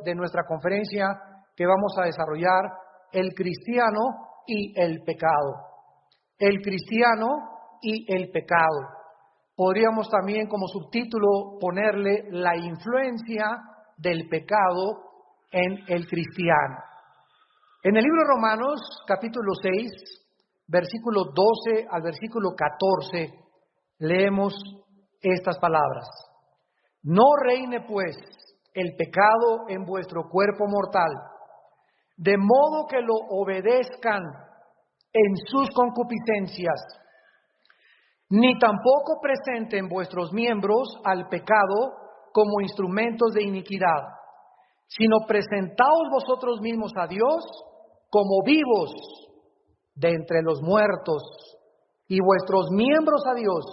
de nuestra conferencia que vamos a desarrollar, el cristiano y el pecado. El cristiano y el pecado. Podríamos también como subtítulo ponerle la influencia del pecado en el cristiano. En el libro de Romanos, capítulo 6, versículo 12 al versículo 14, leemos estas palabras. No reine pues el pecado en vuestro cuerpo mortal, de modo que lo obedezcan en sus concupiscencias, ni tampoco presenten vuestros miembros al pecado como instrumentos de iniquidad, sino presentaos vosotros mismos a Dios como vivos de entre los muertos, y vuestros miembros a Dios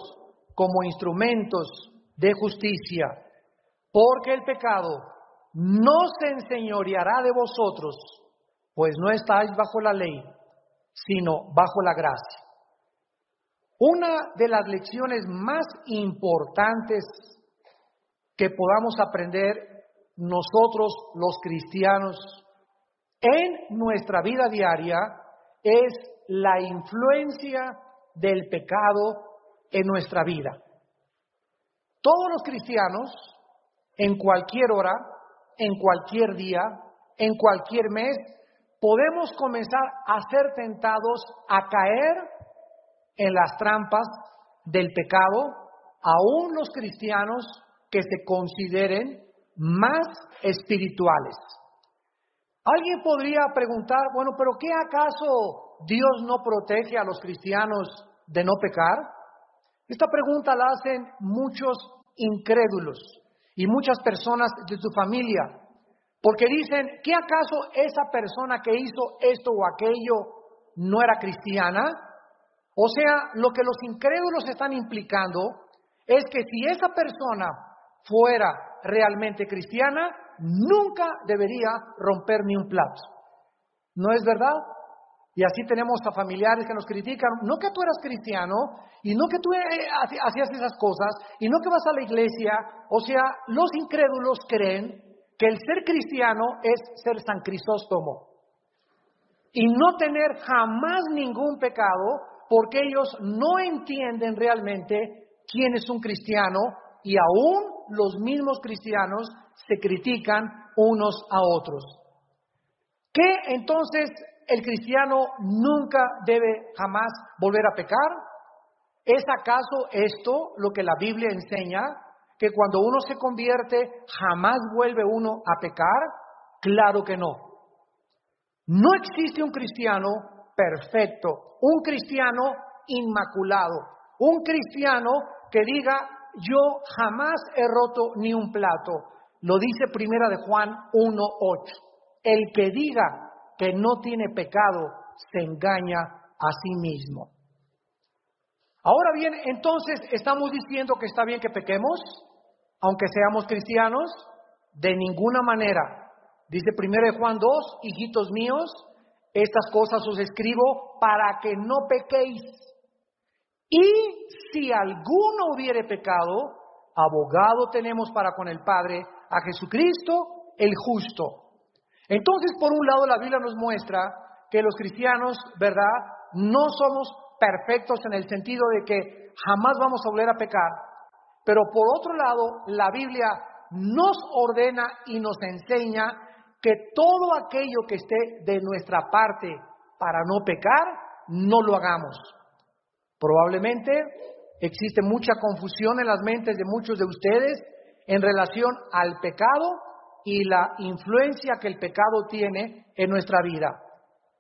como instrumentos de justicia, porque el pecado no se enseñoreará de vosotros, pues no estáis bajo la ley, sino bajo la gracia. Una de las lecciones más importantes que podamos aprender nosotros los cristianos en nuestra vida diaria es la influencia del pecado en nuestra vida. Todos los cristianos, en cualquier hora, en cualquier día, en cualquier mes, podemos comenzar a ser tentados a caer en las trampas del pecado, aún los cristianos que se consideren más espirituales. Alguien podría preguntar, bueno, ¿pero qué acaso Dios no protege a los cristianos de no pecar? Esta pregunta la hacen muchos incrédulos y muchas personas de su familia, porque dicen, ¿qué acaso esa persona que hizo esto o aquello no era cristiana? O sea, lo que los incrédulos están implicando es que si esa persona fuera realmente cristiana, nunca debería romper ni un plato. ¿No es verdad? Y así tenemos a familiares que nos critican, no que tú eras cristiano, y no que tú hacías esas cosas, y no que vas a la iglesia. O sea, los incrédulos creen que el ser cristiano es ser San Crisóstomo y no tener jamás ningún pecado, porque ellos no entienden realmente quién es un cristiano, y aún los mismos cristianos se critican unos a otros. ¿Qué entonces el cristiano nunca debe jamás volver a pecar? ¿Es acaso esto lo que la Biblia enseña? ¿Que cuando uno se convierte jamás vuelve uno a pecar? Claro que no. No existe un cristiano perfecto, un cristiano inmaculado, un cristiano que diga, yo jamás he roto ni un plato. Lo dice Primera de Juan 1:8. El que diga que no tiene pecado se engaña a sí mismo. Ahora bien, entonces, ¿estamos diciendo que está bien que pequemos, aunque seamos cristianos? De ninguna manera. Dice 1 Juan 2, hijitos míos, estas cosas os escribo para que no pequéis. Y si alguno hubiere pecado, abogado tenemos para con el Padre, a Jesucristo el justo. Entonces, por un lado, la Biblia nos muestra que los cristianos, ¿verdad?, no somos perfectos en el sentido de que jamás vamos a volver a pecar. Pero por otro lado, la Biblia nos ordena y nos enseña que todo aquello que esté de nuestra parte para no pecar, no lo hagamos. Probablemente existe mucha confusión en las mentes de muchos de ustedes en relación al pecado y la influencia que el pecado tiene en nuestra vida.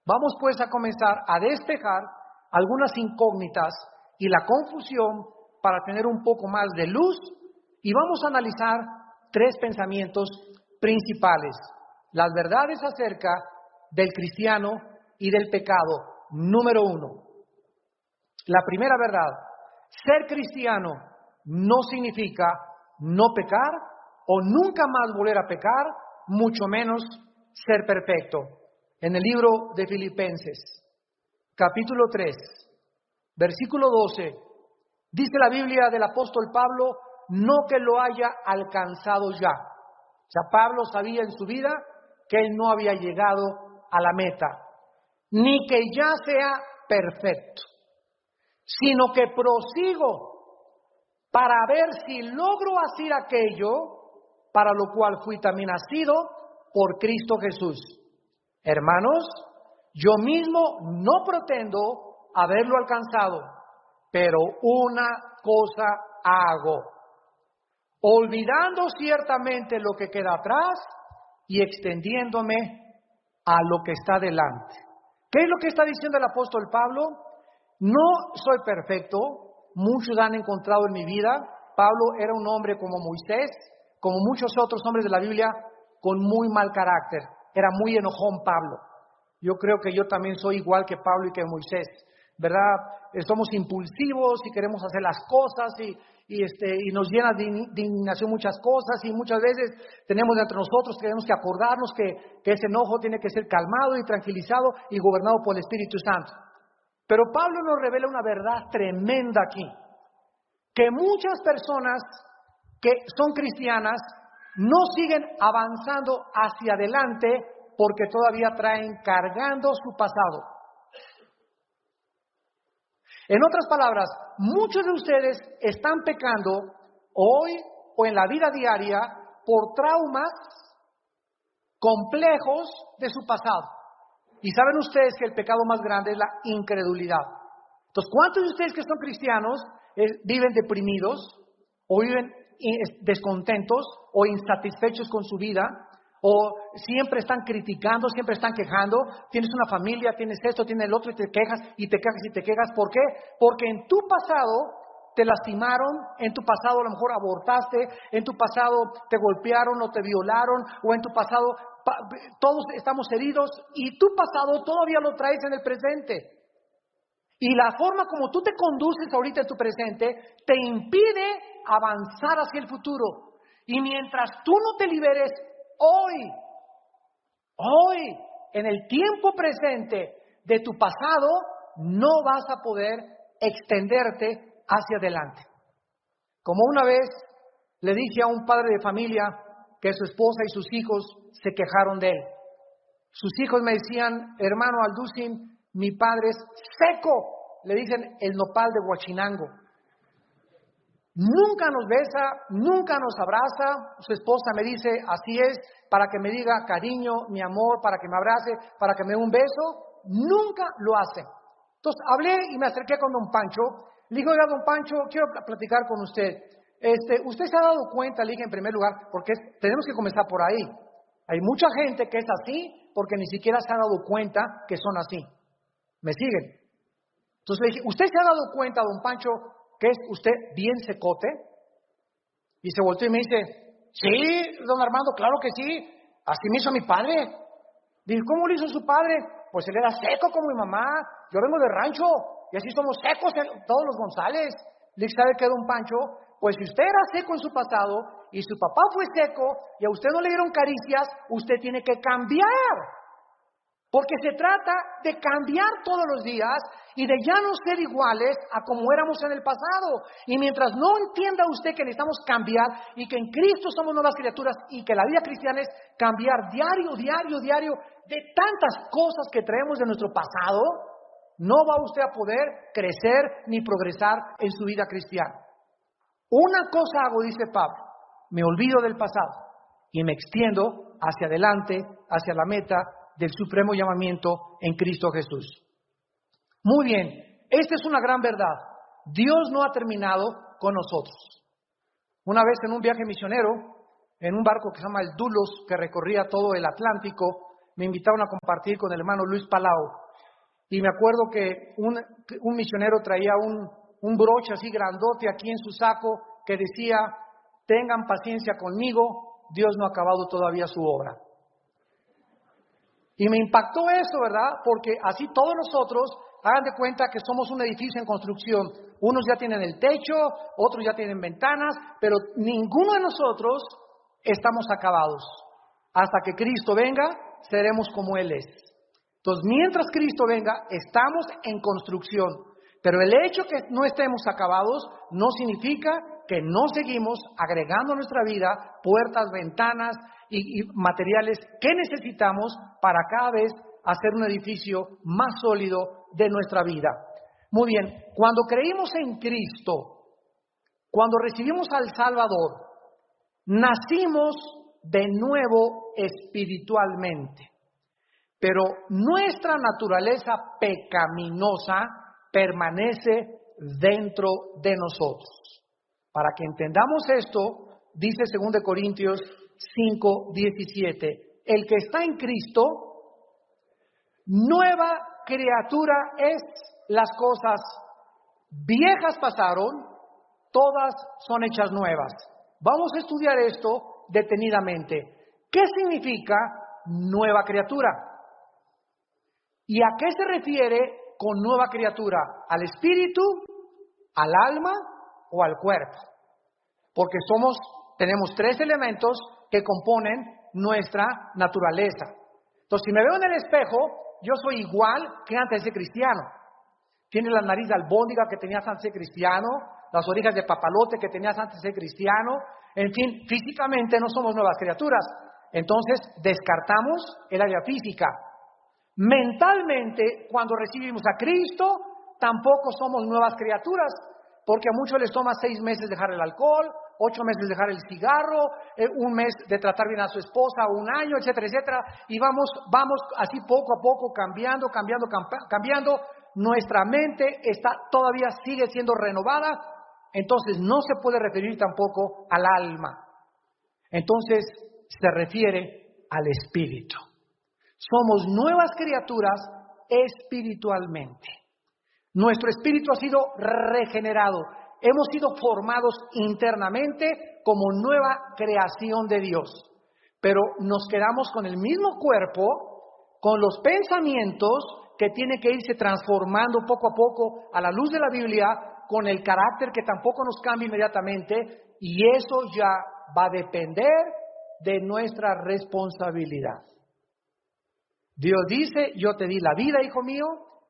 Vamos pues a comenzar a despejar algunas incógnitas y la confusión para tener un poco más de luz, y vamos a analizar 3 pensamientos principales. Las verdades acerca del cristiano y del pecado. Número 1. La primera verdad: ser cristiano no significa no pecar o nunca más volver a pecar, mucho menos ser perfecto. En el libro de Filipenses, capítulo 3, versículo 12, dice la Biblia del apóstol Pablo, no que lo haya alcanzado ya, O sea, Pablo sabía en su vida que él no había llegado a la meta, ni que ya sea perfecto, sino que prosigo para ver si logro hacer aquello para lo cual fui también nacido por Cristo Jesús. Hermanos, yo mismo no pretendo haberlo alcanzado, pero una cosa hago, olvidando ciertamente lo que queda atrás y extendiéndome a lo que está delante. ¿Qué es lo que está diciendo el apóstol Pablo? No soy perfecto, muchos han encontrado en mi vida. Pablo era un hombre como Moisés, como muchos otros hombres de la Biblia, con muy mal carácter. Era muy enojón Pablo. Yo creo que yo también soy igual que Pablo y que Moisés, ¿verdad? Somos impulsivos y queremos hacer las cosas y nos llena de indignación muchas cosas, y muchas veces tenemos entre nosotros, tenemos que acordarnos que ese enojo tiene que ser calmado y tranquilizado y gobernado por el Espíritu Santo. Pero Pablo nos revela una verdad tremenda aquí, que muchas personas que son cristianas no siguen avanzando hacia adelante porque todavía traen cargando su pasado. En otras palabras, muchos de ustedes están pecando hoy o en la vida diaria por traumas complejos de su pasado. Y saben ustedes que el pecado más grande es la incredulidad. Entonces, ¿cuántos de ustedes que son cristianos viven deprimidos o viven descontentos o insatisfechos con su vida? O siempre están criticando, siempre están quejando. Tienes una familia, tienes esto, tienes el otro y te quejas y te quejas y te quejas. ¿Por qué? Porque en tu pasado te lastimaron, en tu pasado a lo mejor abortaste, en tu pasado te golpearon o te violaron, o en tu pasado todos estamos heridos y tu pasado todavía lo traes en el presente. Y la forma como tú te conduces ahorita en tu presente te impide avanzar hacia el futuro. Y mientras tú no te liberes hoy, en el tiempo presente de tu pasado, no vas a poder extenderte hacia adelante. Como una vez le dije a un padre de familia que su esposa y sus hijos se quejaron de él. Sus hijos me decían: hermano Alducin, mi padre es seco, le dicen el nopal de Huachinango. Nunca nos besa, nunca nos abraza. Su esposa me dice: así es, para que me diga cariño, mi amor, para que me abrace, para que me dé un beso. Nunca lo hace. Entonces hablé y me acerqué con don Pancho. Le dije: oiga, don Pancho, quiero platicar con usted. ¿Usted se ha dado cuenta? Le dije en primer lugar, porque tenemos que comenzar por ahí. Hay mucha gente que es así porque ni siquiera se ha dado cuenta que son así. ¿Me siguen? Entonces le dije: ¿usted se ha dado cuenta, don Pancho, que es usted bien secote? Y se volteó y me dice: sí, don Armando, claro que sí, así me hizo mi padre. Dije: ¿cómo lo hizo su padre? Pues él era seco como mi mamá, yo vengo de rancho y así somos secos todos los González. Le dije: ¿sabe qué, don Pancho? Pues si usted era seco en su pasado y su papá fue seco y a usted no le dieron caricias, usted tiene que cambiar. Porque se trata de cambiar todos los días y de ya no ser iguales a como éramos en el pasado. Y mientras no entienda usted que necesitamos cambiar y que en Cristo somos nuevas criaturas y que la vida cristiana es cambiar diario de tantas cosas que traemos de nuestro pasado, no va usted a poder crecer ni progresar en su vida cristiana. Una cosa hago, dice Pablo: me olvido del pasado y me extiendo hacia adelante, hacia la meta del supremo llamamiento en Cristo Jesús. Muy bien, esta es una gran verdad. Dios no ha terminado con nosotros. Una vez en un viaje misionero, en un barco que se llama el Dulos, que recorría todo el Atlántico, me invitaron a compartir con el hermano Luis Palau. Y me acuerdo que un misionero traía un broche así grandote aquí en su saco que decía: tengan paciencia conmigo, Dios no ha acabado todavía su obra. Y me impactó eso, ¿verdad? Porque así todos nosotros, hagan de cuenta que somos un edificio en construcción. Unos ya tienen el techo, otros ya tienen ventanas, pero ninguno de nosotros estamos acabados. Hasta que Cristo venga, seremos como Él es. Entonces, mientras Cristo venga, estamos en construcción. Pero el hecho que no estemos acabados no significa que no seguimos agregando a nuestra vida puertas, ventanas y materiales que necesitamos para cada vez hacer un edificio más sólido de nuestra vida. Muy bien, cuando creímos en Cristo, cuando recibimos al Salvador, nacimos de nuevo espiritualmente, pero nuestra naturaleza pecaminosa permanece dentro de nosotros. Para que entendamos esto, dice 2 Corintios 5:17, el que está en Cristo, nueva criatura es, las cosas viejas pasaron, todas son hechas nuevas. Vamos a estudiar esto detenidamente. ¿Qué significa nueva criatura? ¿Y a qué se refiere con nueva criatura? ¿Al espíritu, al alma o al cuerpo? Porque tenemos tres elementos que componen nuestra naturaleza. Entonces, si me veo en el espejo, yo soy igual que antes de ser cristiano. Tienes la nariz de albóndiga que tenías antes de ser cristiano, las orejas de papalote que tenías antes de ser cristiano. En fin, físicamente no somos nuevas criaturas. Entonces, descartamos el área física. Mentalmente, cuando recibimos a Cristo, tampoco somos nuevas criaturas, porque a muchos les toma 6 meses dejar el alcohol, 8 meses dejar el cigarro, 1 mes de tratar bien a su esposa, 1 año, etcétera, etcétera, y vamos así poco a poco cambiando. Nuestra mente todavía sigue siendo renovada, entonces no se puede referir tampoco al alma. Entonces se refiere al espíritu. Somos nuevas criaturas espiritualmente. Nuestro espíritu ha sido regenerado. Hemos sido formados internamente como nueva creación de Dios. Pero nos quedamos con el mismo cuerpo, con los pensamientos que tienen que irse transformando poco a poco a la luz de la Biblia, con el carácter que tampoco nos cambia inmediatamente, y eso ya va a depender de nuestra responsabilidad. Dios dice, yo te di la vida, hijo mío,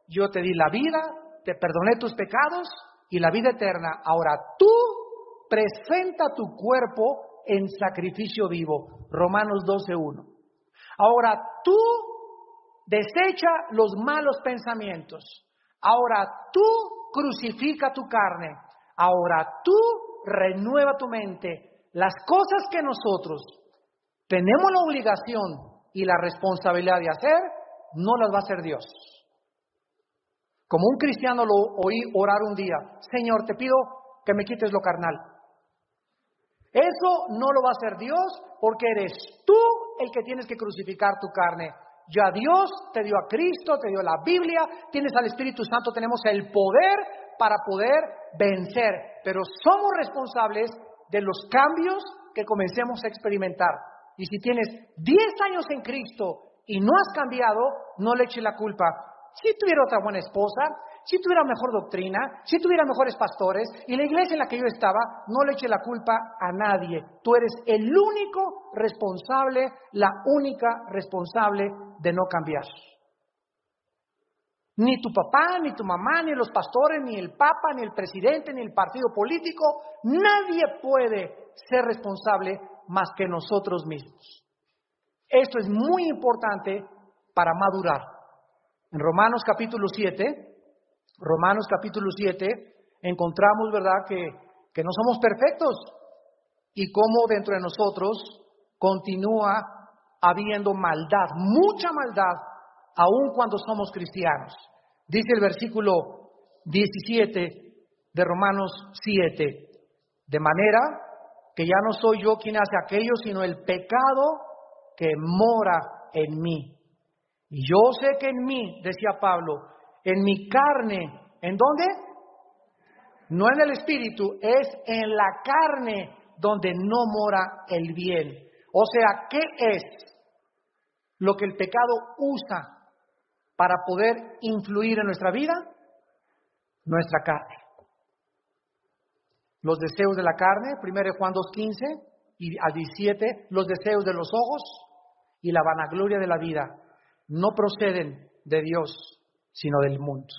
yo te di la vida, te perdoné tus pecados y la vida eterna. Ahora tú presenta tu cuerpo en sacrificio vivo. Romanos 12:1. Ahora tú desecha los malos pensamientos. Ahora tú crucifica tu carne. Ahora tú renueva tu mente. Las cosas que nosotros tenemos la obligación y la responsabilidad de hacer, no las va a hacer Dios. Como un cristiano lo oí orar un día: Señor, te pido que me quites lo carnal. Eso no lo va a hacer Dios, porque eres tú el que tienes que crucificar tu carne. Ya Dios te dio a Cristo, te dio la Biblia, tienes al Espíritu Santo, tenemos el poder para poder vencer, pero somos responsables de los cambios que comencemos a experimentar. Y si tienes 10 años en Cristo y no has cambiado, no le eches la culpa. Si tuviera otra buena esposa, si tuviera mejor doctrina, si tuviera mejores pastores, y la iglesia en la que yo estaba, no le eche la culpa a nadie. Tú eres el único responsable, la única responsable de no cambiar. Ni tu papá, ni tu mamá, ni los pastores, ni el papa, ni el presidente, ni el partido político, nadie puede ser responsable más que nosotros mismos. Esto es muy importante para madurar. En Romanos capítulo 7, encontramos, ¿verdad?, que no somos perfectos y cómo dentro de nosotros continúa habiendo maldad, mucha maldad, aun cuando somos cristianos. Dice el versículo 17 de Romanos 7, de manera que ya no soy yo quien hace aquello, sino el pecado que mora en mí. Y yo sé que en mí, decía Pablo, en mi carne, ¿en dónde? No en el espíritu, es en la carne donde no mora el bien. O sea, ¿qué es lo que el pecado usa para poder influir en nuestra vida? Nuestra carne. Los deseos de la carne, 1 Juan 2:15 y al 17, los deseos de los ojos y la vanagloria de la vida no proceden de Dios, sino del mundo.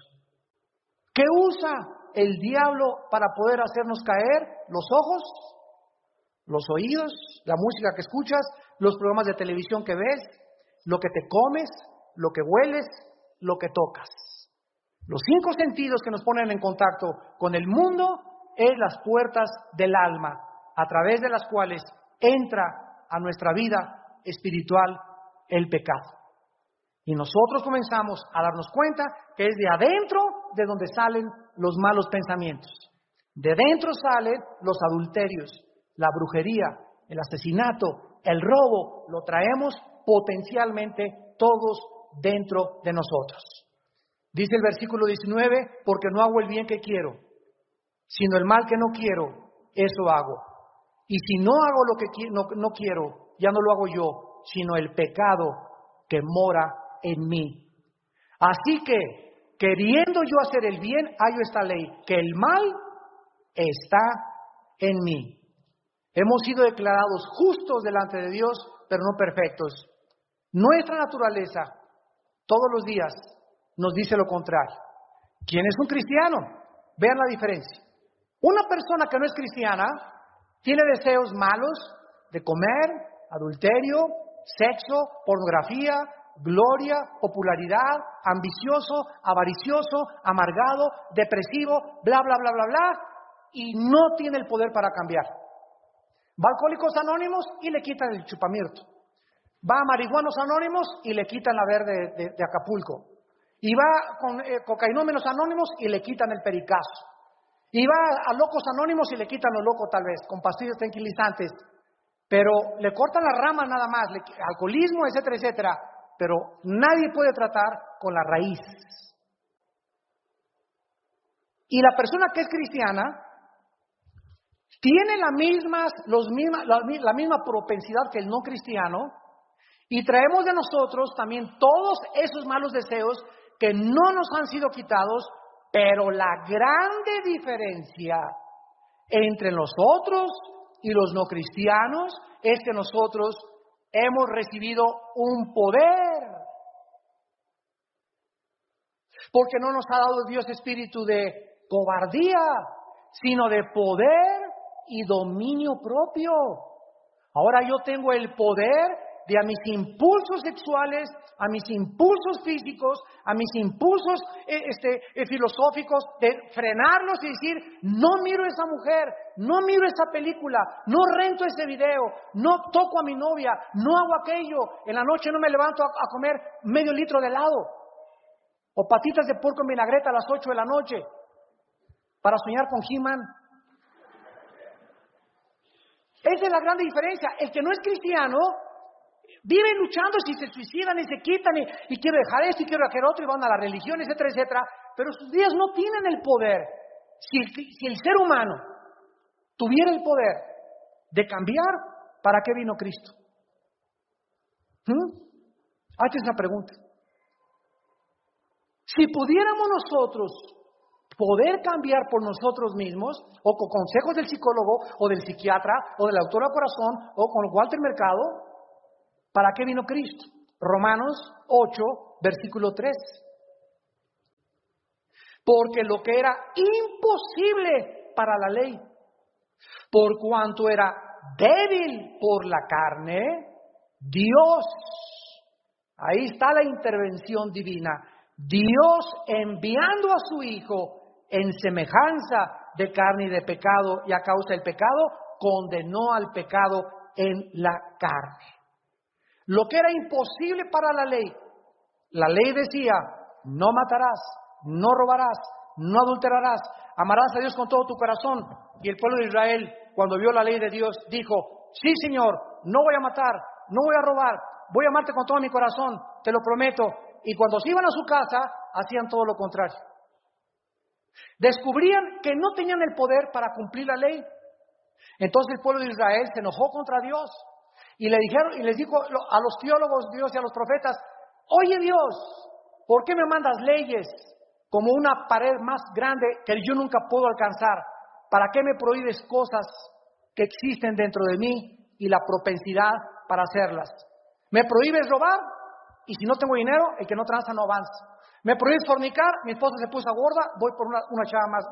¿Qué usa el diablo para poder hacernos caer? Los ojos, los oídos, la música que escuchas, los programas de televisión que ves, lo que te comes, lo que hueles, lo que tocas. Los 5 sentidos que nos ponen en contacto con el mundo es las puertas del alma, a través de las cuales entra a nuestra vida espiritual el pecado. Y nosotros comenzamos a darnos cuenta que es de adentro de donde salen los malos pensamientos. De dentro salen los adulterios, la brujería, el asesinato, el robo. Lo traemos potencialmente todos dentro de nosotros. Dice el versículo 19, porque no hago el bien que quiero, sino el mal que no quiero, eso hago. Y si no hago lo que no quiero, ya no lo hago yo, sino el pecado que mora en mí. Así que, queriendo yo hacer el bien, hallo esta ley, que el mal está en mí. Hemos sido declarados justos delante de Dios, pero no perfectos. Nuestra naturaleza, todos los días, nos dice lo contrario. ¿Quién es un cristiano? Vean la diferencia. Una persona que no es cristiana tiene deseos malos de comer, adulterio, sexo, pornografía, gloria, popularidad, ambicioso, avaricioso, amargado, depresivo, bla, bla, bla, bla, bla, y no tiene el poder para cambiar. Va a Alcohólicos Anónimos y le quitan el chupamirto. Va a Marihuanos Anónimos y le quitan la verde de Acapulco. Y va con Cocainómenos Anónimos y le quitan el pericazo. Y va a Locos Anónimos y le quitan lo loco tal vez, con pastillas tranquilizantes. Pero le cortan las ramas nada más, alcoholismo, etcétera, etcétera. Pero nadie puede tratar con la raíz. Y la persona que es cristiana tiene la misma propensidad que el no cristiano, y traemos de nosotros también todos esos malos deseos que no nos han sido quitados, pero la grande diferencia entre nosotros y los no cristianos es que nosotros hemos recibido un poder, porque no nos ha dado Dios espíritu de cobardía, sino de poder y dominio propio. Ahora yo tengo el poder de a mis impulsos sexuales, a mis impulsos físicos, a mis impulsos filosóficos, de frenarlos y decir, no miro a esa mujer, no miro esa película, no rento ese video, no toco a mi novia, no hago aquello, en la noche no me levanto a comer medio litro de helado, o patitas de puerco en vinagreta a las 8 de la noche, para soñar con He-Man. Esa es la gran diferencia. El que no es cristiano vive luchando si se suicidan y se quitan y quiero dejar esto y quiero dejar otro y van a la religión, etcétera, etcétera. Pero sus días no tienen el poder. Si el ser humano tuviera el poder de cambiar, ¿para qué vino Cristo? Hazte esa pregunta. Si pudiéramos nosotros poder cambiar por nosotros mismos, o con consejos del psicólogo, o del psiquiatra, o del autor al corazón, o con Walter Mercado, ¿para qué vino Cristo? Romanos 8, versículo 3. Porque lo que era imposible para la ley, por cuanto era débil por la carne, Dios, ahí está la intervención divina, Dios enviando a su Hijo en semejanza de carne y de pecado, y a causa del pecado, condenó al pecado en la carne. Lo que era imposible para la ley decía, no matarás, no robarás, no adulterarás, amarás a Dios con todo tu corazón. Y el pueblo de Israel, cuando vio la ley de Dios, dijo, sí Señor, no voy a matar, no voy a robar, voy a amarte con todo mi corazón, te lo prometo. Y cuando se iban a su casa, hacían todo lo contrario. Descubrían que no tenían el poder para cumplir la ley. Entonces el pueblo de Israel se enojó contra Dios y les dijo a los teólogos Dios y a los profetas, oye Dios, ¿por qué me mandas leyes como una pared más grande que yo nunca puedo alcanzar? ¿Para qué me prohíbes cosas que existen dentro de mí y la propensidad para hacerlas? ¿Me prohíbes robar? Y si no tengo dinero, el que no tranza no avanza. ¿Me prohíbes fornicar? Mi esposa se puso gorda, voy por una chava más.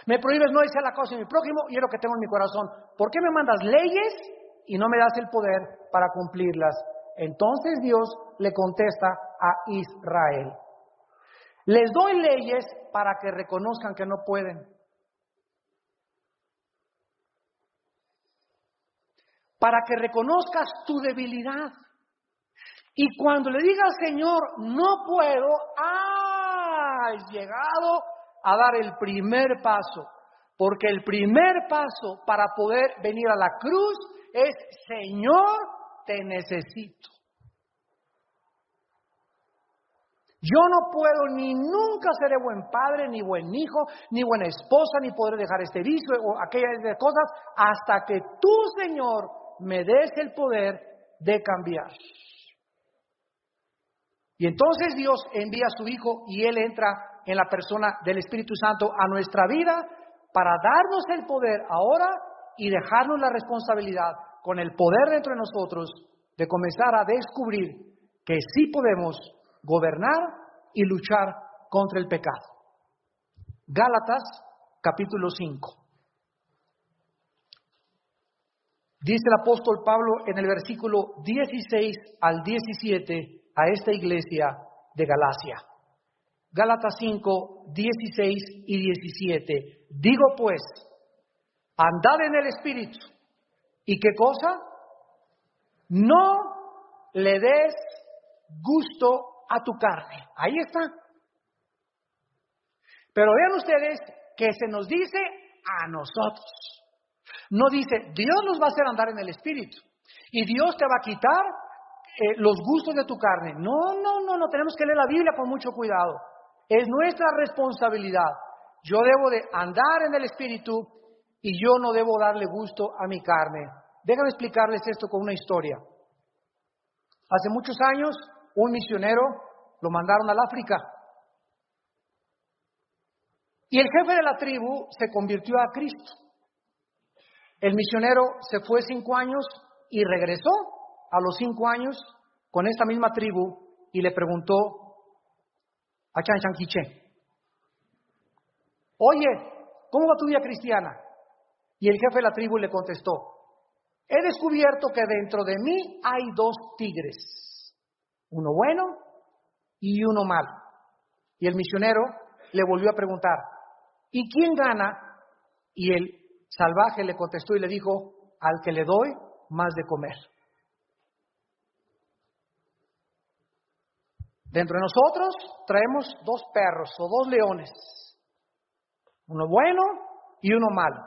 ¿Me prohíbes no desear la causa de mi prójimo? Y es lo que tengo en mi corazón. ¿Por qué me mandas leyes y no me das el poder para cumplirlas. Entonces Dios le contesta a Israel: les doy leyes para que reconozcan que no pueden. Para que reconozcas tu debilidad. Y cuando le digas, Señor, no puedo, has llegado a dar el primer paso. Porque el primer paso para poder venir a la cruz es: Señor, te necesito. Yo no puedo, ni nunca seré buen padre, ni buen hijo, ni buena esposa, ni podré dejar este vicio o aquellas cosas hasta que tú, Señor, me des el poder de cambiar. Y entonces Dios envía a su Hijo y Él entra en la persona del Espíritu Santo a nuestra vida para darnos el poder ahora y dejarnos la responsabilidad con el poder dentro de nosotros de comenzar a descubrir que sí podemos gobernar y luchar contra el pecado. Gálatas capítulo 5. Dice el apóstol Pablo en el versículo 16 al 17 a esta iglesia de Galacia. Gálatas 5, 16 y 17. Digo pues, andad en el Espíritu. ¿Y qué cosa? No le des gusto a tu carne. Ahí está. Pero vean ustedes que se nos dice a nosotros. No dice, Dios nos va a hacer andar en el Espíritu y Dios te va a quitar los gustos de tu carne. No, tenemos que leer la Biblia con mucho cuidado. Es nuestra responsabilidad. Yo debo de andar en el Espíritu y yo no debo darle gusto a mi carne. Déjenme explicarles esto con una historia. Hace muchos años, un misionero lo mandaron al África. Y el jefe de la tribu se convirtió a Cristo. El misionero se fue 5 años y regresó a los 5 años con esta misma tribu y le preguntó a Chan Chan Quiché: oye, ¿cómo va tu vida cristiana? Y el jefe de la tribu le contestó: he descubierto que dentro de mí hay 2 tigres, uno bueno y uno malo. Y el misionero le volvió a preguntar: ¿y quién gana? Y el salvaje le contestó y le dijo: al que le doy más de comer. Dentro de nosotros traemos 2 perros o 2 leones, uno bueno y uno malo.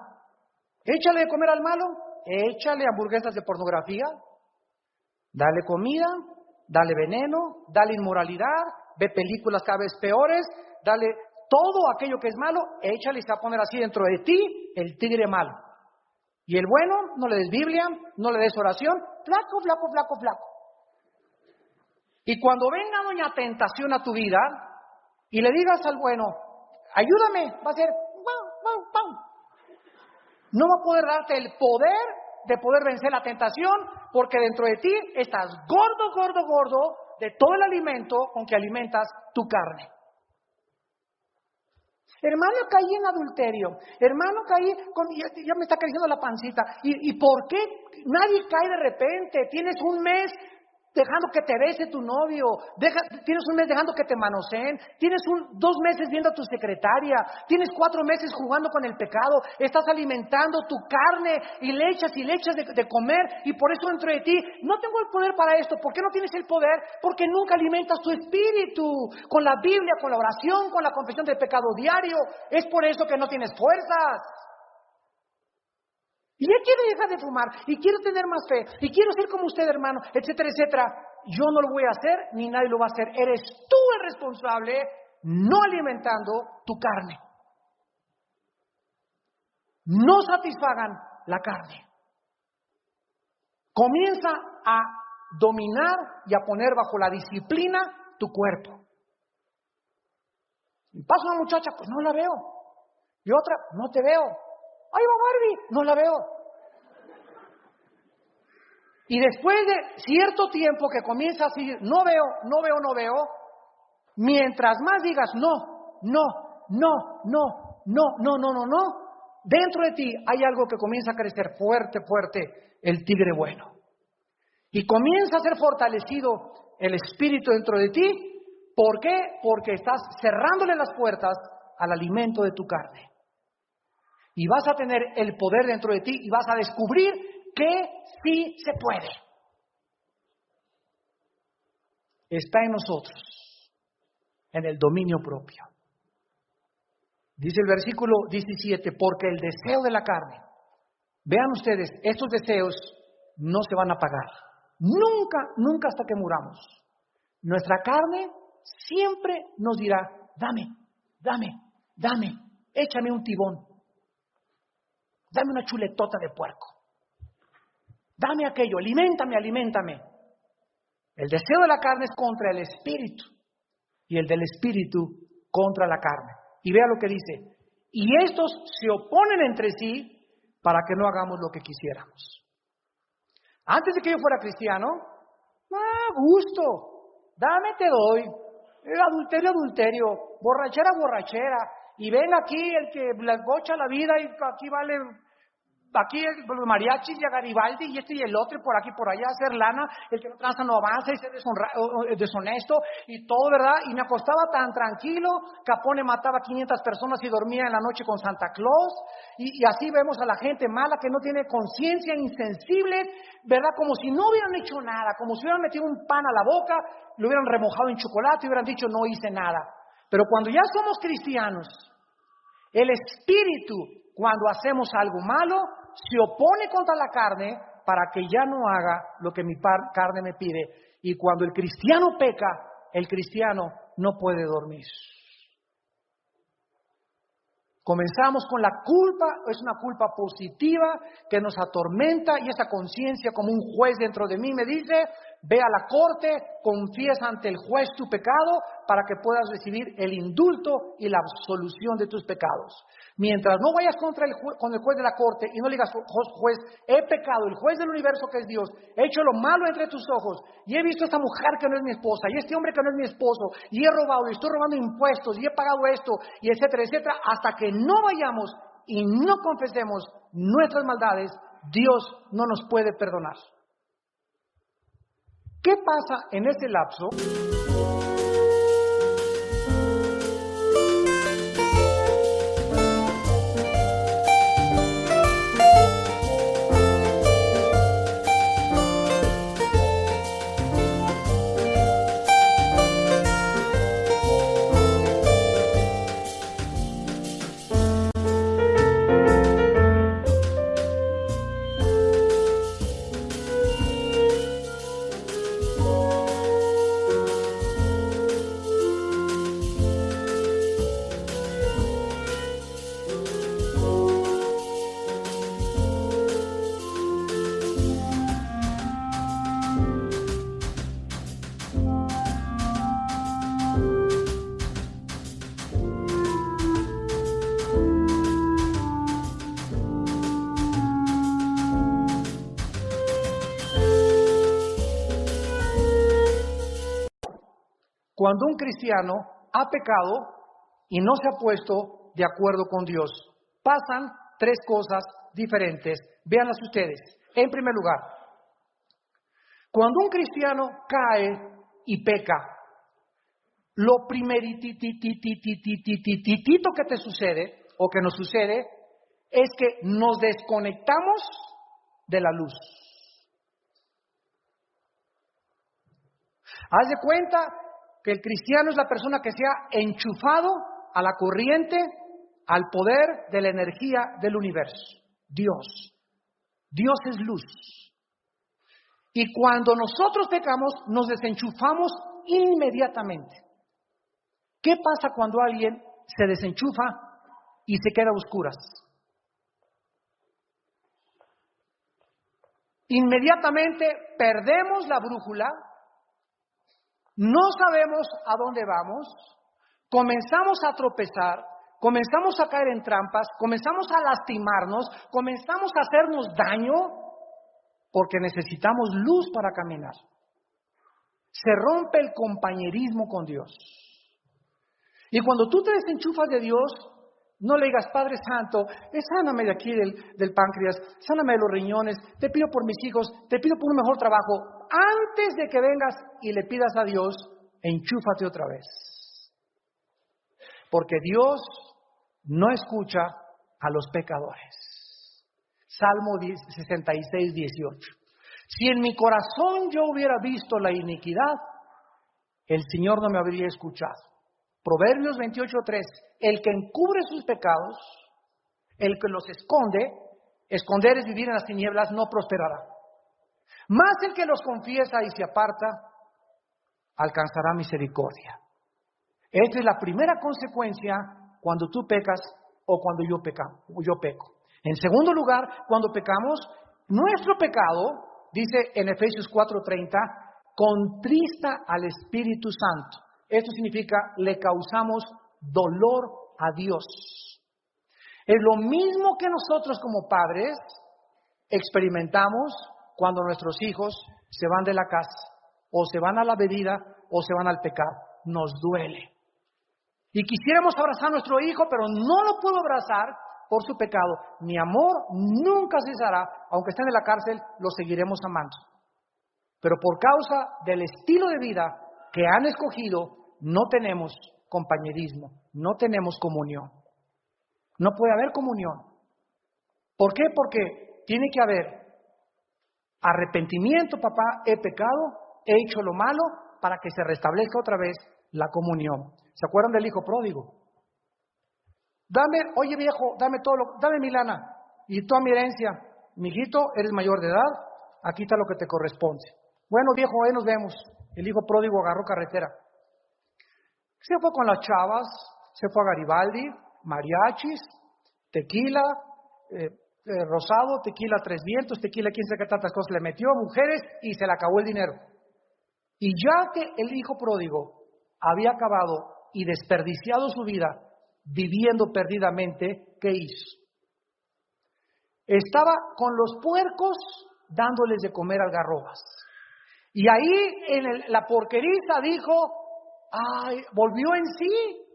Échale de comer al malo, échale hamburguesas de pornografía, dale comida, dale veneno, dale inmoralidad, ve películas cada vez peores, dale todo aquello que es malo, échale y se va a poner así dentro de ti el tigre malo. Y el bueno, no le des Biblia, no le des oración, flaco, flaco, flaco, flaco. Y cuando venga doña tentación a tu vida y le digas al bueno, ayúdame, va a ser no va a poder darte el poder de poder vencer la tentación, porque dentro de ti estás gordo de todo el alimento con que alimentas tu carne. Hermano, caí en adulterio. Hermano, ya me está creciendo la pancita. ¿Y por qué nadie cae de repente? Tienes un mes dejando que te bese tu novio, tienes un mes dejando que te manoseen, tienes 2 meses viendo a tu secretaria, tienes 4 meses jugando con el pecado, estás alimentando tu carne y le echas de comer, y por eso dentro de ti, no tengo el poder para esto. ¿Por qué no tienes el poder? Porque nunca alimentas tu espíritu con la Biblia, con la oración, con la confesión del pecado diario. Es por eso que no tienes fuerzas. Y ya quiero dejar de fumar, y quiero tener más fe, y quiero ser como usted, hermano, etcétera, etcétera. Yo no lo voy a hacer, ni nadie lo va a hacer. Eres tú el responsable, no alimentando tu carne. No satisfagan la carne. Comienza a dominar y a poner bajo la disciplina tu cuerpo. Y pasa una muchacha, pues no la veo. Y otra, no te veo. ¡Ahí va Barbie! No la veo. Y después de cierto tiempo que comienza a decir, no veo, mientras más digas no, dentro de ti hay algo que comienza a crecer fuerte, fuerte, el tigre bueno. Y comienza a ser fortalecido el espíritu dentro de ti. ¿Por qué? Porque estás cerrándole las puertas al alimento de tu carne. Y vas a tener el poder dentro de ti y vas a descubrir que sí se puede. Está en nosotros, en el dominio propio. Dice el versículo 17, porque el deseo de la carne, vean ustedes, estos deseos no se van a apagar. Nunca, nunca hasta que muramos. Nuestra carne siempre nos dirá, dame, échame un tibón, dame una chuletota de puerco, dame aquello, aliméntame. El deseo de la carne es contra el espíritu y el del espíritu contra la carne. Y vea lo que dice, y estos se oponen entre sí para que no hagamos lo que quisiéramos. Antes de que yo fuera cristiano, gusto, dame, te doy, adulterio, borrachera, y ven aquí el que le gocha la vida y aquí vale, aquí los mariachis y a Garibaldi y este y el otro y por aquí por allá hacer lana, el que no tranza no avanza y ser deshonesto y todo, ¿verdad? Y me acostaba tan tranquilo, Capone mataba 500 personas y dormía en la noche con Santa Claus y así vemos a la gente mala que no tiene conciencia, insensible, ¿verdad? Como si no hubieran hecho nada, como si hubieran metido un pan a la boca, lo hubieran remojado en chocolate y hubieran dicho no hice nada. Pero cuando ya somos cristianos, el espíritu, cuando hacemos algo malo, se opone contra la carne para que ya no haga lo que mi carne me pide. Y cuando el cristiano peca, el cristiano no puede dormir. Comenzamos con la culpa, es una culpa positiva que nos atormenta y esa conciencia como un juez dentro de mí me dice, ve a la corte, confiesa ante el juez tu pecado para que puedas recibir el indulto y la absolución de tus pecados. Mientras no vayas con el juez de la corte y no le digas, juez, he pecado, el juez del universo que es Dios, he hecho lo malo entre tus ojos y he visto a esta mujer que no es mi esposa y este hombre que no es mi esposo y he robado y estoy robando impuestos y he pagado esto y etcétera, etcétera, hasta que no vayamos y no confesemos nuestras maldades, Dios no nos puede perdonar. ¿Qué pasa en ese lapso? Cuando un cristiano ha pecado y no se ha puesto de acuerdo con Dios, pasan tres cosas diferentes. Véanlas ustedes. En primer lugar, cuando un cristiano cae y peca, lo primeritito que te sucede o que nos sucede es que nos desconectamos de la luz. Haz de cuenta que el cristiano es la persona que se ha enchufado a la corriente, al poder de la energía del universo. Dios es luz. Y cuando nosotros pecamos, nos desenchufamos inmediatamente. ¿Qué pasa cuando alguien se desenchufa y se queda a oscuras? Inmediatamente perdemos la brújula, no sabemos a dónde vamos, comenzamos a tropezar, comenzamos a caer en trampas, comenzamos a lastimarnos, comenzamos a hacernos daño porque necesitamos luz para caminar. Se rompe el compañerismo con Dios. Y cuando tú te desenchufas de Dios, No le digas, Padre Santo, sáname de aquí del páncreas, sáname de los riñones, te pido por mis hijos, te pido por un mejor trabajo. Antes de que vengas y le pidas a Dios, enchúfate otra vez. Porque Dios no escucha a los pecadores. Salmo 66, 18. Si en mi corazón yo hubiera visto la iniquidad, el Señor no me habría escuchado. Proverbios 28:3. El que encubre sus pecados, el que los esconde, esconder es vivir en las tinieblas, no prosperará. Más el que los confiesa y se aparta, alcanzará misericordia. Esta es la primera consecuencia cuando tú pecas o cuando yo peco. En segundo lugar, cuando pecamos, nuestro pecado, dice en Efesios 4:30, contrista al Espíritu Santo. Esto significa, le causamos dolor a Dios. Es lo mismo que nosotros como padres experimentamos cuando nuestros hijos se van de la casa, o se van a la bebida, o se van al pecado. Nos duele. Y quisiéramos abrazar a nuestro hijo, pero no lo puedo abrazar por su pecado. Mi amor nunca cesará, aunque estén en la cárcel, lo seguiremos amando. Pero por causa del estilo de vida que han escogido, no tenemos compañerismo, no tenemos comunión. No puede haber comunión. ¿Por qué? Porque tiene que haber arrepentimiento, papá, he pecado, he hecho lo malo, para que se restablezca otra vez la comunión. ¿Se acuerdan del hijo pródigo? Oye viejo, dame mi lana y toda mi herencia. Mijito, eres mayor de edad, aquí está lo que te corresponde. Bueno viejo, ahí nos vemos. El hijo pródigo agarró carretera. Se fue con las chavas, se fue a Garibaldi, mariachis, tequila, rosado, tequila tres vientos, tequila quién sabe qué tantas cosas le metió, mujeres, y se le acabó el dinero. Y ya que el hijo pródigo había acabado y desperdiciado su vida viviendo perdidamente, ¿qué hizo? Estaba con los puercos dándoles de comer algarrobas. Y ahí la porqueriza dijo, ay, volvió en sí.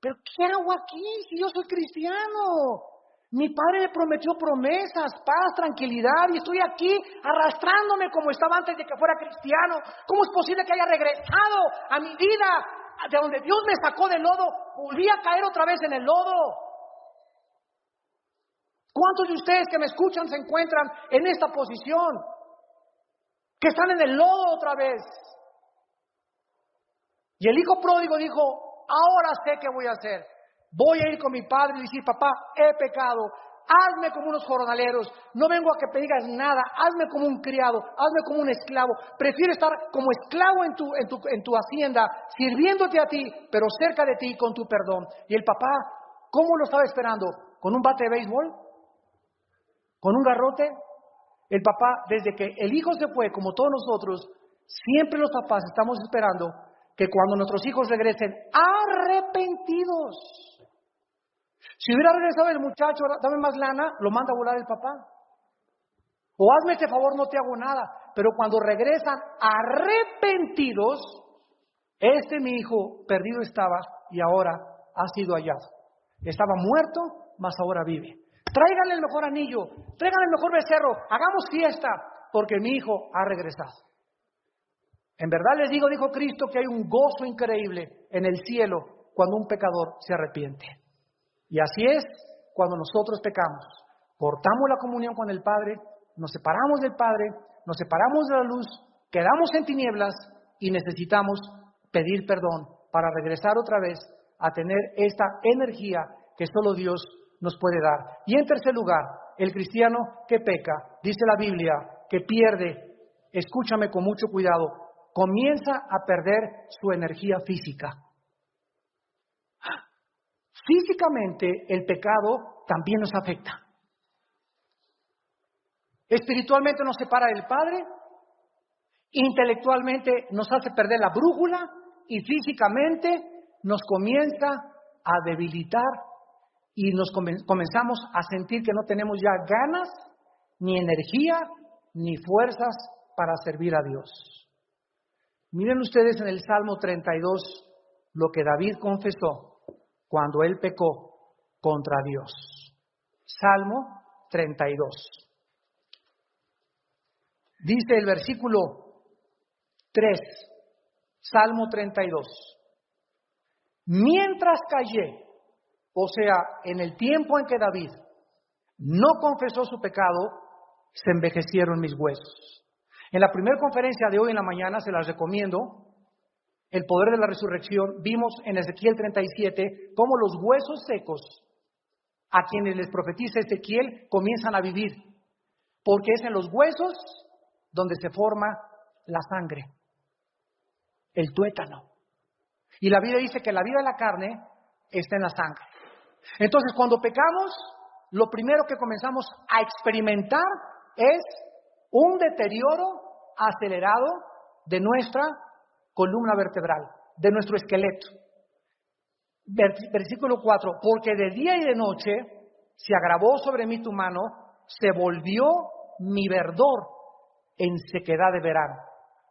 ¿Pero qué hago aquí si yo soy cristiano? Mi padre me prometió promesas, paz, tranquilidad, y estoy aquí arrastrándome como estaba antes de que fuera cristiano. ¿Cómo es posible que haya regresado a mi vida, de donde Dios me sacó del lodo? Volví a caer otra vez en el lodo. ¿Cuántos de ustedes que me escuchan se encuentran en esta posición? Que están en el lodo otra vez. Y el hijo pródigo dijo, ahora sé qué voy a hacer. Voy a ir con mi padre y decir, papá, he pecado, hazme como unos jornaleros, no vengo a que me digas nada, hazme como un criado, hazme como un esclavo. Prefiero estar como esclavo en tu hacienda, sirviéndote a ti, pero cerca de ti con tu perdón. Y el papá, ¿cómo lo estaba esperando? ¿Con un bate de béisbol? ¿Con un garrote? El papá, desde que el hijo se fue, como todos nosotros, siempre los papás estamos esperando que cuando nuestros hijos regresen arrepentidos. Si hubiera regresado el muchacho, dame más lana, lo manda a volar el papá. O hazme este favor, no te hago nada. Pero cuando regresan arrepentidos, mi hijo perdido estaba y ahora ha sido hallado. Estaba muerto, mas ahora vive. Tráiganle el mejor anillo, tráiganle el mejor becerro, hagamos fiesta, porque mi hijo ha regresado. En verdad les digo, dijo Cristo, que hay un gozo increíble en el cielo cuando un pecador se arrepiente. Y así es cuando nosotros pecamos. Cortamos la comunión con el Padre, nos separamos del Padre, nos separamos de la luz, quedamos en tinieblas y necesitamos pedir perdón para regresar otra vez a tener esta energía que solo Dios nos puede dar. Y en tercer lugar, el cristiano que peca, dice la Biblia, que pierde, escúchame con mucho cuidado, comienza a perder su energía física. Físicamente, el pecado también nos afecta. Espiritualmente nos separa del Padre, intelectualmente nos hace perder la brújula y físicamente nos comienza a debilitar y nos comenzamos a sentir que no tenemos ya ganas, ni energía, ni fuerzas para servir a Dios. Miren ustedes en el Salmo 32 lo que David confesó cuando él pecó contra Dios. Salmo 32. Dice el versículo 3, Salmo 32. Mientras callé, o sea, en el tiempo en que David no confesó su pecado, se envejecieron mis huesos. En la primera conferencia de hoy en la mañana, se las recomiendo, el poder de la resurrección, vimos en Ezequiel 37 cómo los huesos secos, a quienes les profetiza Ezequiel, comienzan a vivir, porque es en los huesos donde se forma la sangre, el tuétano. Y la Biblia dice que la vida de la carne está en la sangre. Entonces, cuando pecamos, lo primero que comenzamos a experimentar es un deterioro acelerado de nuestra columna vertebral, de nuestro esqueleto. Versículo 4, porque de día y de noche se agravó sobre mí tu mano, se volvió mi verdor en sequedad de verano.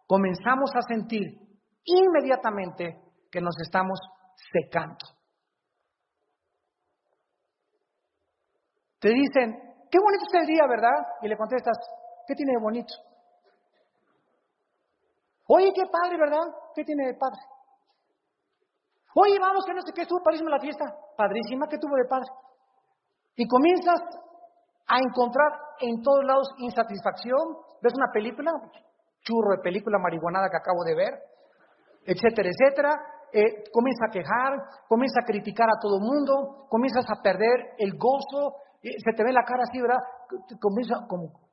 Comenzamos a sentir inmediatamente que nos estamos secando. Te dicen, qué bonito es el día, ¿verdad? Y le contestas, ¿qué tiene de bonito? Oye, qué padre, ¿verdad? ¿Qué tiene de padre? Oye, vamos, que no sé qué, estuvo padrísima la fiesta. Padrísima, ¿qué tuvo de padre? Y comienzas a encontrar en todos lados insatisfacción. ¿Ves una película? Churro de película marihuanada que acabo de ver, etcétera, etcétera. Comienza a quejar, comienza a criticar a todo mundo, comienzas a perder el gozo, se te ve la cara así, ¿verdad? Comienza como...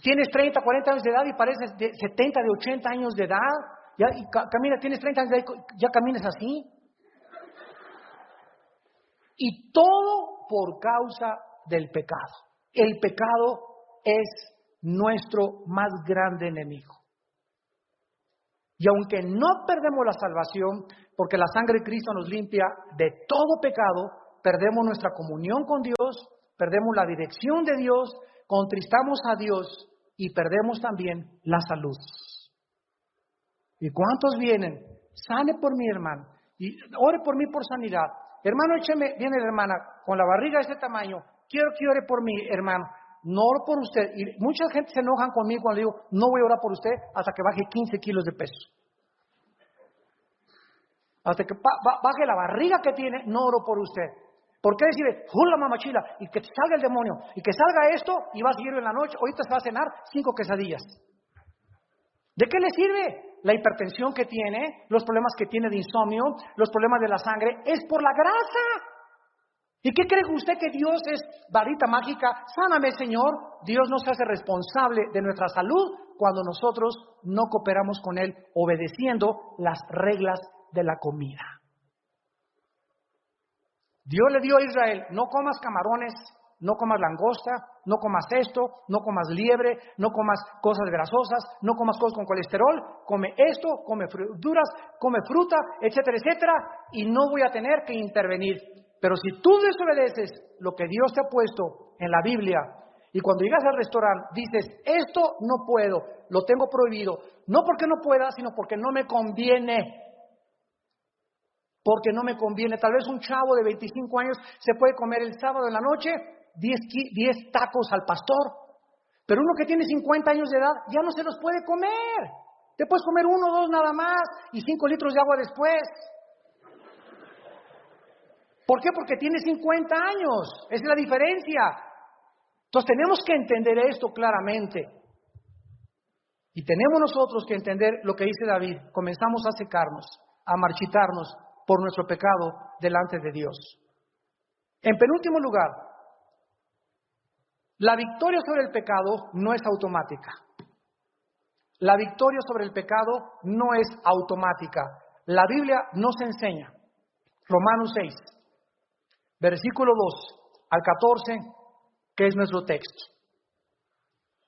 Tienes 30, 40 años de edad y pareces de 70, de 80 años de edad, ya, y camina, tienes 30 años de edad y ya caminas así. Y todo por causa del pecado. El pecado es nuestro más grande enemigo. Y aunque no perdemos la salvación, porque la sangre de Cristo nos limpia de todo pecado, perdemos nuestra comunión con Dios, perdemos la dirección de Dios, contristamos a Dios y perdemos también la salud. ¿Y cuántos vienen? Sane por mi hermano y ore por mí por sanidad. Hermano, viene la hermana con la barriga de este tamaño, quiero que ore por mi hermano. No oro por usted. Y mucha gente se enojan conmigo cuando digo, no voy a orar por usted hasta que baje 15 kilos de peso. Hasta que baje la barriga que tiene, no oro por usted. ¿Por qué decir, jula mamachila, y que te salga el demonio, y que salga esto, y va a seguir en la noche, ahorita se va a cenar 5 quesadillas? ¿De qué le sirve? La hipertensión que tiene, los problemas que tiene de insomnio, los problemas de la sangre, es por la grasa. ¿Y qué cree usted que Dios es varita mágica? Sáname, Señor. Dios no se hace responsable de nuestra salud cuando nosotros no cooperamos con Él obedeciendo las reglas de la comida. Dios le dio a Israel, no comas camarones, no comas langosta, no comas esto, no comas liebre, no comas cosas grasosas, no comas cosas con colesterol, come esto, come verduras, come fruta, etcétera, etcétera, y no voy a tener que intervenir. Pero si tú desobedeces lo que Dios te ha puesto en la Biblia, y cuando llegas al restaurante dices, esto no puedo, lo tengo prohibido, no porque no pueda, sino porque no me conviene. Porque no me conviene. Tal vez un chavo de 25 años se puede comer el sábado en la noche 10 tacos al pastor, pero uno que tiene 50 años de edad ya no se los puede comer. Te puedes comer 1 o 2 nada más y 5 litros de agua después. ¿Por qué? Porque tiene 50 años. Esa es la diferencia. Entonces tenemos que entender esto claramente. Y tenemos nosotros que entender lo que dice David. Comenzamos a secarnos, a marchitarnos por nuestro pecado delante de Dios. En penúltimo lugar, la victoria sobre el pecado no es automática. La victoria sobre el pecado no es automática. La Biblia nos enseña, Romanos 6, versículo 2 al 14, que es nuestro texto,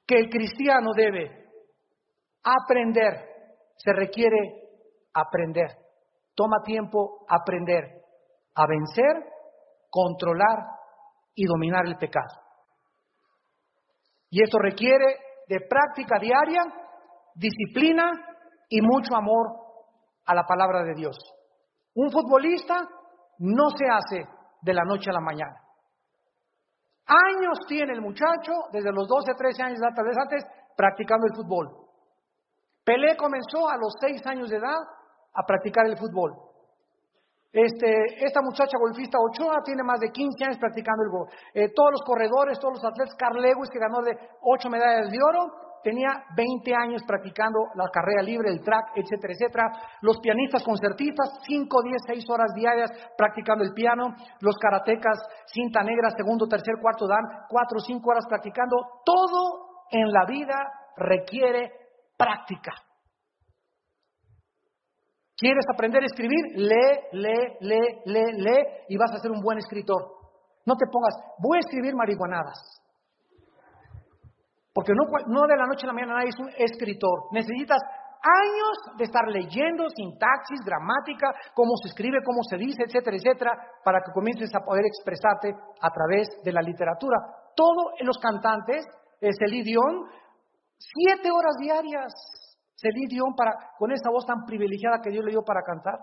que el cristiano debe aprender, se requiere aprender. Toma tiempo aprender a vencer, controlar y dominar el pecado. Y esto requiere de práctica diaria, disciplina y mucho amor a la palabra de Dios. Un futbolista no se hace de la noche a la mañana. Años tiene el muchacho, desde los 12, 13 años, tal vez antes, practicando el fútbol. Pelé comenzó a los 6 años de edad a practicar el fútbol. Esta muchacha golfista Ochoa tiene más de 15 años practicando el golf. Todos los corredores, todos los atletas, Carl Lewis, que ganó de 8 medallas de oro, tenía 20 años practicando la carrera libre, el track, etcétera, etcétera. Los pianistas concertistas, 5, 10, 6 horas diarias practicando el piano. Los karatecas, cinta negra, segundo, tercer, cuarto dan, 4 o 5 horas practicando. Todo en la vida requiere práctica. ¿Quieres aprender a escribir? Lee y vas a ser un buen escritor. No te pongas, voy a escribir marihuanadas. Porque no de la noche a la mañana nadie es un escritor. Necesitas años de estar leyendo sintaxis, gramática, cómo se escribe, cómo se dice, etcétera, etcétera, para que comiences a poder expresarte a través de la literatura. Todos los cantantes, Celine Dion, 7 horas diarias. Celine Dion con esa voz tan privilegiada que Dios le dio para cantar.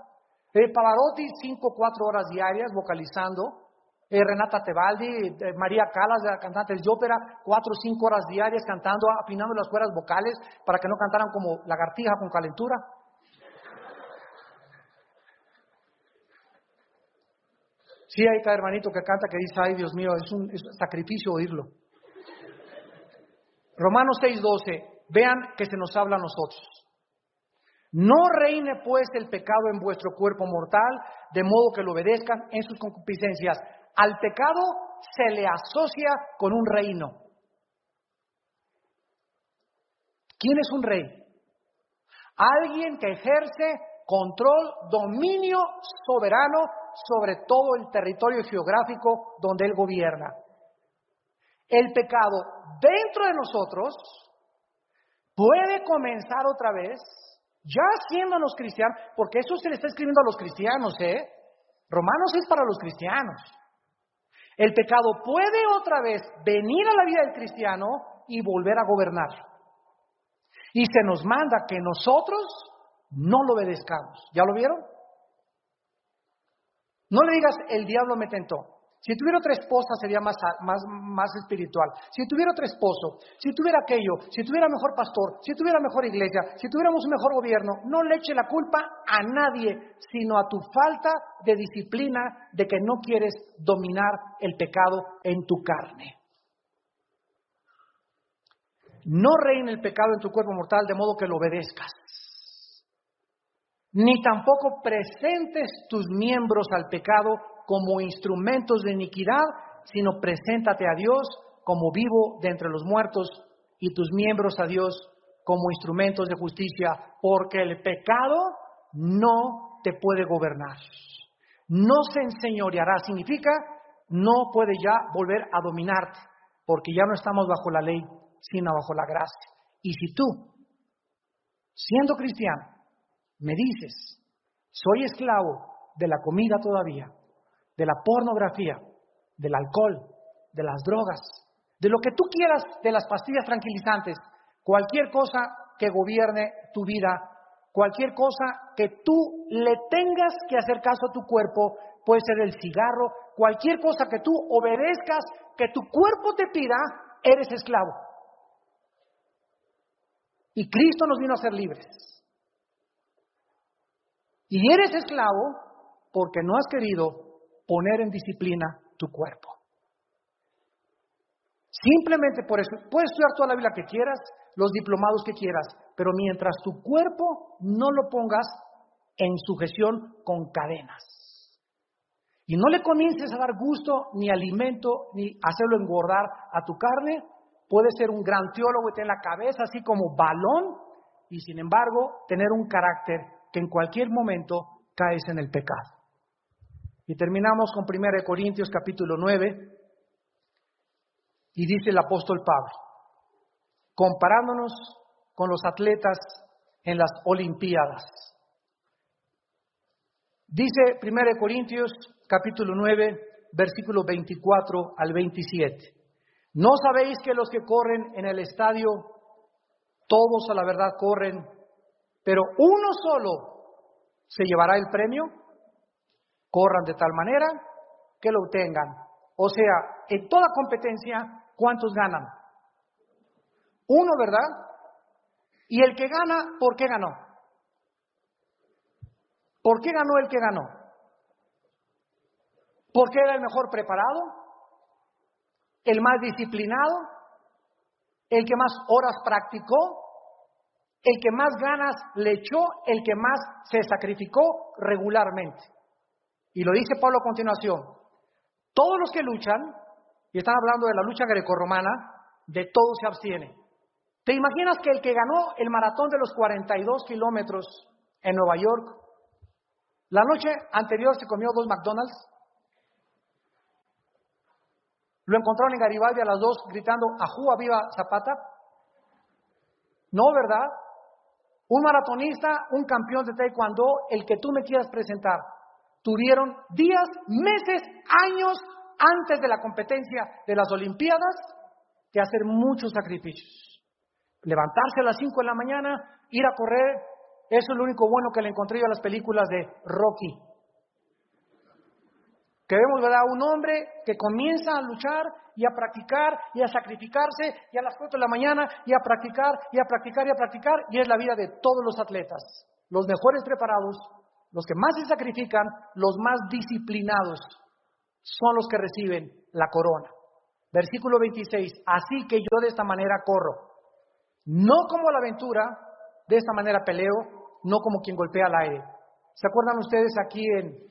Pavarotti, 5 o 4 horas diarias vocalizando. Renata Tebaldi, María Callas, cantantes de ópera, 4 o 5 horas diarias cantando, afinando las cuerdas vocales para que no cantaran como lagartija con calentura. Sí, hay cada hermanito que canta que dice, ay Dios mío, es un sacrificio oírlo. Romanos 6:12, vean que se nos habla a nosotros. No reine pues el pecado en vuestro cuerpo mortal, de modo que lo obedezcan en sus concupiscencias. Al pecado se le asocia con un reino. ¿Quién es un rey? Alguien que ejerce control, dominio soberano sobre todo el territorio geográfico donde él gobierna. El pecado dentro de nosotros puede comenzar otra vez, ya siéndonos cristianos, porque eso se le está escribiendo a los cristianos, Romanos es para los cristianos. El pecado puede otra vez venir a la vida del cristiano y volver a gobernar. Y se nos manda que nosotros no lo obedezcamos. ¿Ya lo vieron? No le digas, el diablo me tentó. Si tuviera otra esposa sería más espiritual. Si tuviera otro esposo, si tuviera aquello, si tuviera mejor pastor, si tuviera mejor iglesia, si tuviéramos un mejor gobierno, no le eche la culpa a nadie, sino a tu falta de disciplina de que no quieres dominar el pecado en tu carne. No reine el pecado en tu cuerpo mortal de modo que lo obedezcas. Ni tampoco presentes tus miembros al pecado como instrumentos de iniquidad, sino preséntate a Dios como vivo de entre los muertos y tus miembros a Dios como instrumentos de justicia, porque el pecado no te puede gobernar. No se enseñoreará, significa no puede ya volver a dominarte, porque ya no estamos bajo la ley, sino bajo la gracia. Y si tú, siendo cristiano, me dices, soy esclavo de la comida todavía, de la pornografía, del alcohol, de las drogas, de lo que tú quieras, de las pastillas tranquilizantes, cualquier cosa que gobierne tu vida, cualquier cosa que tú le tengas que hacer caso a tu cuerpo, puede ser el cigarro, cualquier cosa que tú obedezcas, que tu cuerpo te pida, eres esclavo. Y Cristo nos vino a ser libres. Y eres esclavo porque no has querido poner en disciplina tu cuerpo. Simplemente por eso, puedes estudiar toda la Biblia que quieras, los diplomados que quieras, pero mientras tu cuerpo no lo pongas en sujeción con cadenas. Y no le comiences a dar gusto, ni alimento, ni hacerlo engordar a tu carne, puedes ser un gran teólogo y tener la cabeza así como balón, y sin embargo tener un carácter que en cualquier momento caes en el pecado. Y terminamos con 1 Corintios capítulo 9, y dice el apóstol Pablo, comparándonos con los atletas en las Olimpiadas. Dice 1 Corintios capítulo 9, versículos 24 al 27. ¿No sabéis que los que corren en el estadio, todos a la verdad corren, pero uno solo se llevará el premio? corran de tal manera que lo obtengan. O sea, en toda competencia, ¿cuántos ganan? Uno, ¿verdad? Y el que gana, ¿por qué ganó? ¿Por qué ganó el que ganó? ¿Porque era el mejor preparado? ¿El más disciplinado? ¿El que más horas practicó? ¿El que más ganas le echó? ¿El que más se sacrificó regularmente? Y lo dice Pablo a continuación. Todos los que luchan, y están hablando de la lucha grecorromana, de todo se abstiene. ¿Te imaginas que el que ganó el maratón de los 42 kilómetros en Nueva York, la noche anterior se comió 2 McDonald's? ¿Lo encontraron en Garibaldi a las 2 gritando "Ajúa, viva Zapata"? No, ¿verdad? Un maratonista, un campeón de taekwondo, el que tú me quieras presentar, tuvieron días, meses, años antes de la competencia de las Olimpiadas que hacer muchos sacrificios. Levantarse a las 5 de la mañana, ir a correr, eso es lo único bueno que le encontré yo a las películas de Rocky. Que vemos, ¿verdad? Un hombre que comienza a luchar y a practicar y a sacrificarse y a las 4 de la mañana y a practicar y a practicar y a practicar, y es la vida de todos los atletas. Los mejores preparados, los que más se sacrifican, los más disciplinados, son los que reciben la corona. Versículo 26, así que yo de esta manera corro, no como la aventura, de esta manera peleo, no como quien golpea al aire. ¿Se acuerdan ustedes aquí en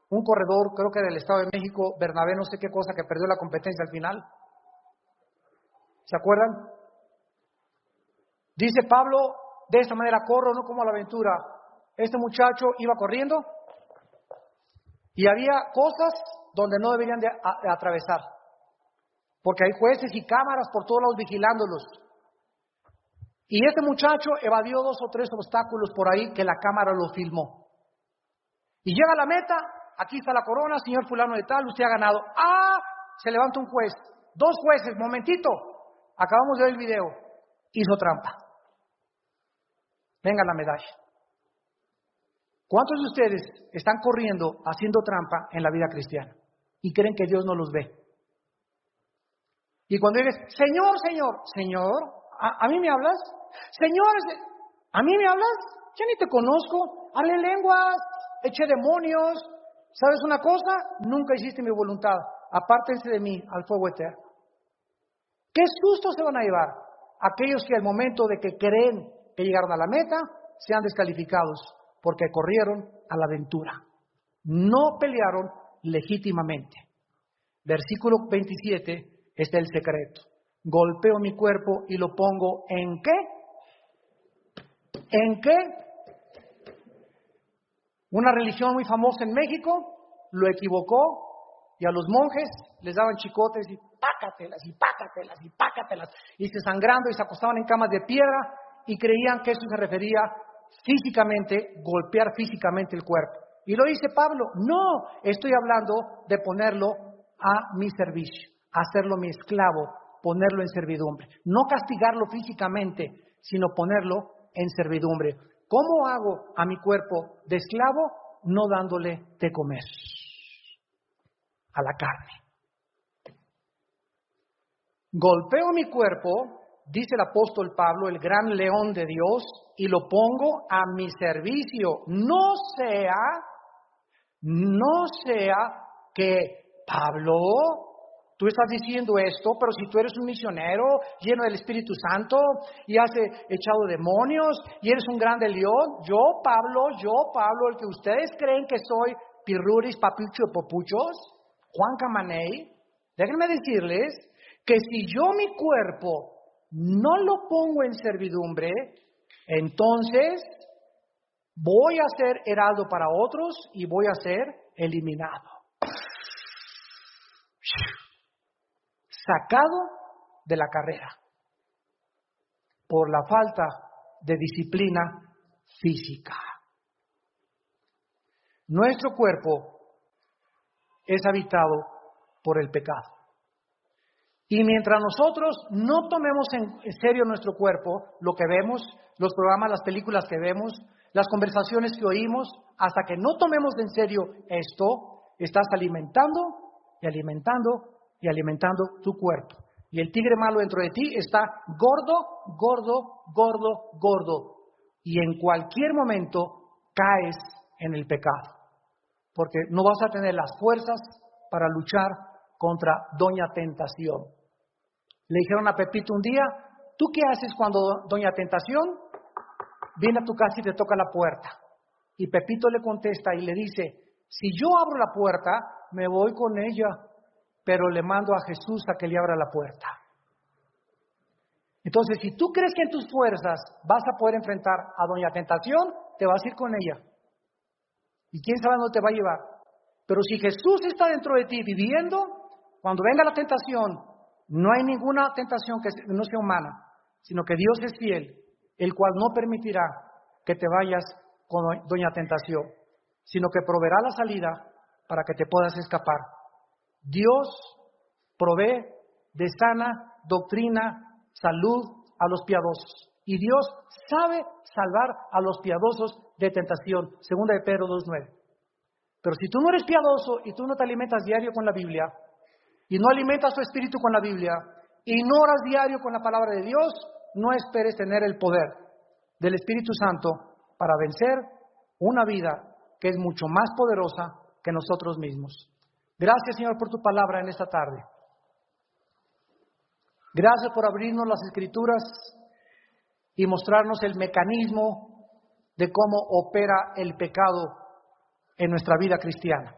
un corredor, creo que del Estado de México, Bernabé, no sé qué cosa, que perdió la competencia al final? ¿Se acuerdan? Dice Pablo, de esta manera corro, no como la aventura. Este muchacho iba corriendo y había cosas donde no deberían de atravesar, porque hay jueces y cámaras por todos lados vigilándolos. Y este muchacho evadió 2 o 3 obstáculos por ahí que la cámara lo filmó. Y llega a la meta, aquí está la corona, señor fulano de tal, usted ha ganado. ¡Ah! Se levanta un juez, 2 jueces, momentito, acabamos de ver el video, hizo trampa. Venga la medalla. ¿Cuántos de ustedes están corriendo, haciendo trampa en la vida cristiana y creen que Dios no los ve? Y cuando dices, Señor, Señor, Señor, ¿a mí me hablas? Señor, ¿a mí me hablas? Yo ni te conozco, hablé lenguas, eché demonios. ¿Sabes una cosa? Nunca hiciste mi voluntad. Apártense de mí al fuego eterno. ¿Qué susto se van a llevar aquellos que al momento de que creen que llegaron a la meta, sean descalificados porque corrieron a la aventura? No pelearon legítimamente. Versículo 27 está el secreto. Golpeo mi cuerpo y lo pongo ¿en qué? ¿En qué? Una religión muy famosa en México lo equivocó y a los monjes les daban chicotes y pácatelas y pácatelas y pácatelas y se sangrando y se acostaban en camas de piedra y creían que eso se refería físicamente, golpear físicamente el cuerpo. Y lo dice Pablo, no, estoy hablando de ponerlo a mi servicio, hacerlo mi esclavo, ponerlo en servidumbre. No castigarlo físicamente, sino ponerlo en servidumbre. ¿Cómo hago a mi cuerpo de esclavo? No dándole de comer a la carne. Golpeo mi cuerpo, dice el apóstol Pablo, el gran león de Dios, y lo pongo a mi servicio. No sea que, Pablo, tú estás diciendo esto, pero si tú eres un misionero lleno del Espíritu Santo y has echado demonios y eres un grande león, yo, Pablo, el que ustedes creen que soy pirruris, papucho, popuchos, Juan Camaney, déjenme decirles que si yo mi cuerpo no lo pongo en servidumbre, entonces voy a ser heraldo para otros y voy a ser eliminado. Sacado de la carrera por la falta de disciplina física. Nuestro cuerpo es habitado por el pecado. Y mientras nosotros no tomemos en serio nuestro cuerpo, lo que vemos, los programas, las películas que vemos, las conversaciones que oímos, hasta que no tomemos en serio esto, estás alimentando y alimentando y alimentando tu cuerpo. Y el tigre malo dentro de ti está gordo, gordo, gordo, gordo. Y en cualquier momento caes en el pecado. Porque no vas a tener las fuerzas para luchar contra Doña Tentación. Le dijeron a Pepito un día, ¿tú qué haces cuando Doña Tentación viene a tu casa y te toca la puerta? Y Pepito le contesta y le dice, si yo abro la puerta, me voy con ella, pero le mando a Jesús a que le abra la puerta. Entonces, si tú crees que en tus fuerzas vas a poder enfrentar a Doña Tentación, te vas a ir con ella. Y quién sabe dónde te va a llevar. Pero si Jesús está dentro de ti viviendo, cuando venga la tentación, no hay ninguna tentación que no sea humana, sino que Dios es fiel, el cual no permitirá que te vayas con Doña Tentación, sino que proveerá la salida para que te puedas escapar. Dios provee de sana doctrina, salud a los piadosos. Y Dios sabe salvar a los piadosos de tentación, segunda de Pedro 2:9. Pero si tú no eres piadoso y tú no te alimentas diario con la Biblia, y no alimentas tu espíritu con la Biblia, y no oras diario con la palabra de Dios, no esperes tener el poder del Espíritu Santo para vencer una vida que es mucho más poderosa que nosotros mismos. Gracias, Señor, por tu palabra en esta tarde. Gracias por abrirnos las Escrituras y mostrarnos el mecanismo de cómo opera el pecado en nuestra vida cristiana.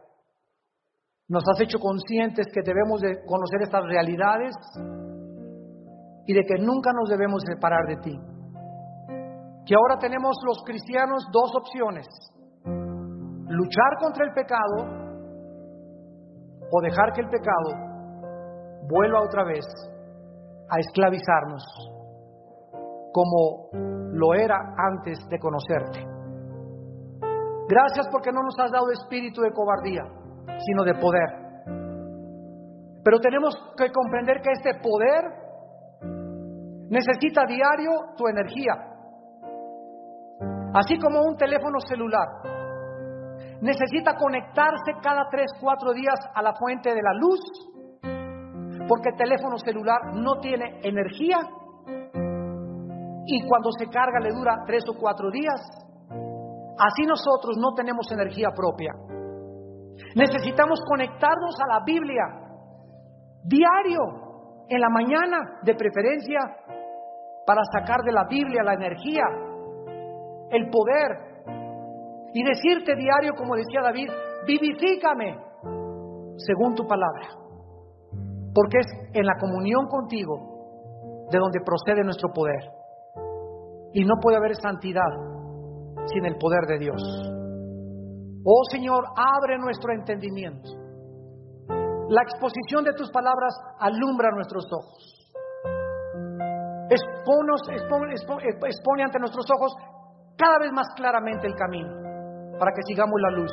Nos has hecho conscientes que debemos de conocer estas realidades y de que nunca nos debemos separar de ti. Que ahora tenemos los cristianos dos opciones: luchar contra el pecado o dejar que el pecado vuelva otra vez a esclavizarnos como lo era antes de conocerte. Gracias porque no nos has dado espíritu de cobardía, sino de poder. Pero tenemos que comprender que este poder necesita diario tu energía. Así como un teléfono celular necesita conectarse cada 3-4 días a la fuente de la luz, porque el teléfono celular no tiene energía y cuando se carga le dura 3 o 4 días. Así nosotros no tenemos energía propia. Necesitamos conectarnos a la Biblia diario, en la mañana de preferencia, para sacar de la Biblia la energía, el poder, y decirte diario, como decía David, vivifícame según tu palabra, porque es en la comunión contigo de donde procede nuestro poder, y no puede haber santidad sin el poder de Dios. Oh Señor, abre nuestro entendimiento. La exposición de tus palabras alumbra nuestros ojos. Expone ante nuestros ojos cada vez más claramente el camino para que sigamos la luz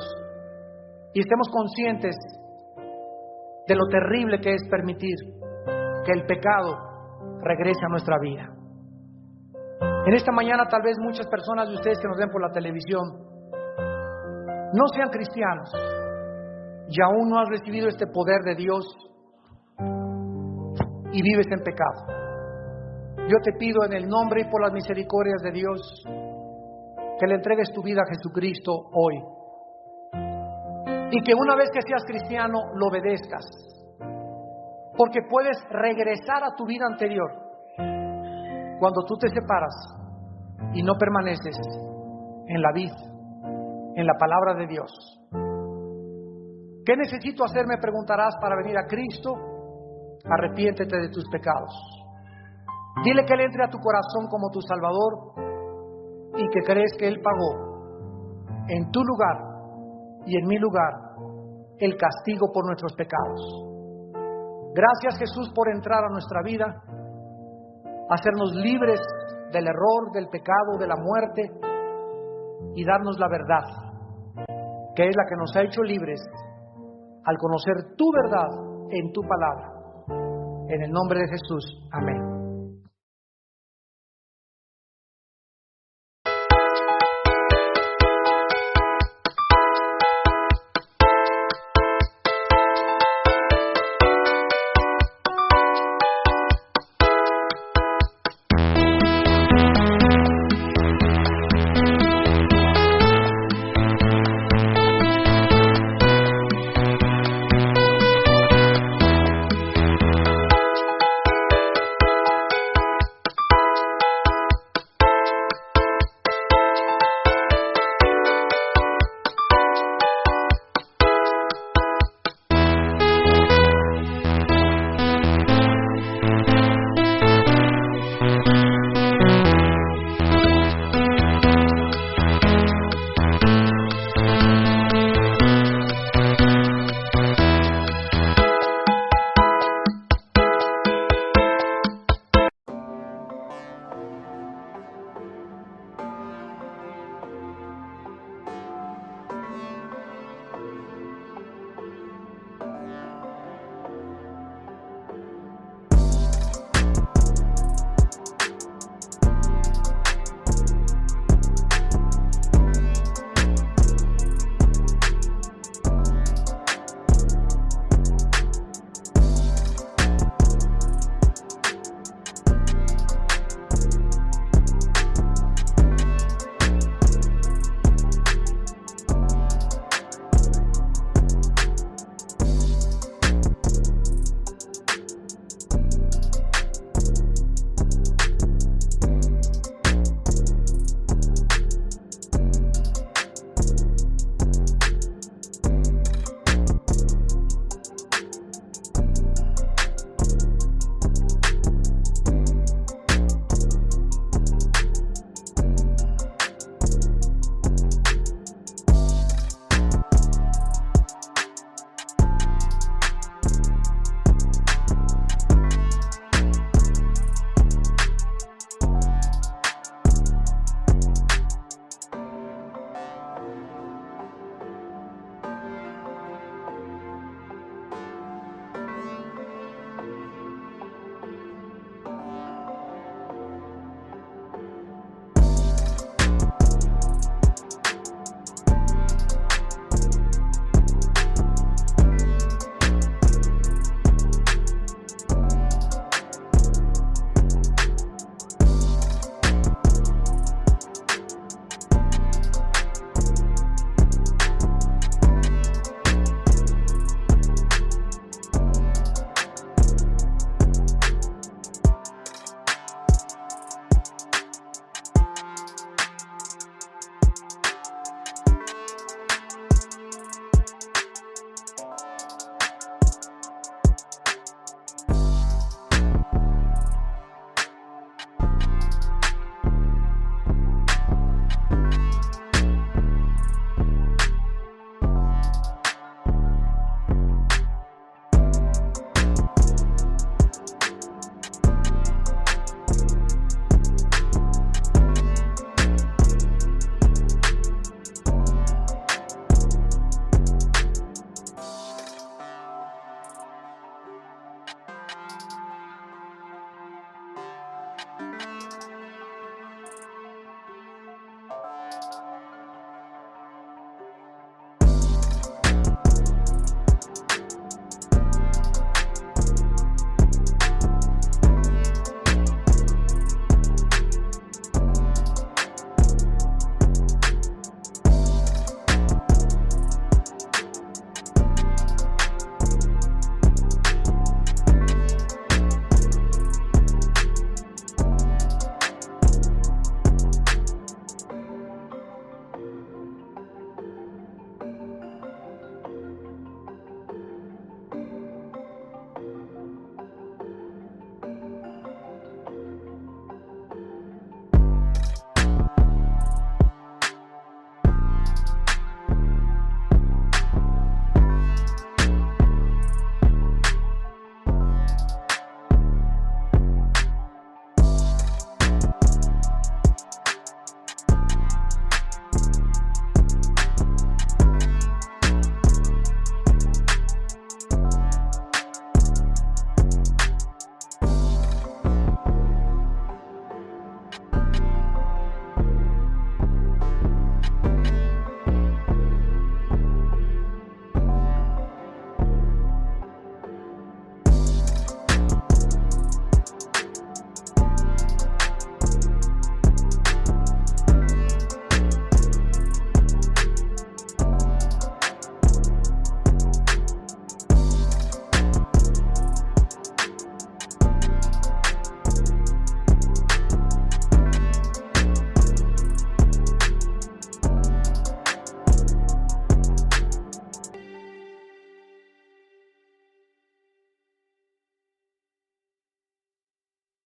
y estemos conscientes de lo terrible que es permitir que el pecado regrese a nuestra vida. En esta mañana tal vez muchas personas de ustedes que nos ven por la televisión no sean cristianos y aún no has recibido este poder de Dios y vives en pecado. Yo te pido en el nombre y por las misericordias de Dios que le entregues tu vida a Jesucristo hoy y que una vez que seas cristiano lo obedezcas, porque puedes regresar a tu vida anterior cuando tú te separas y no permaneces en la vid, en la palabra de Dios. ¿Qué necesito hacer? Me preguntarás para venir a Cristo. Arrepiéntete de tus pecados. Dile que Él entre a tu corazón como tu Salvador y que crees que Él pagó en tu lugar y en mi lugar el castigo por nuestros pecados. Gracias, Jesús, por entrar a nuestra vida, hacernos libres del error, del pecado, de la muerte y darnos la verdad, que es la que nos ha hecho libres al conocer tu verdad en tu palabra. En el nombre de Jesús. Amén.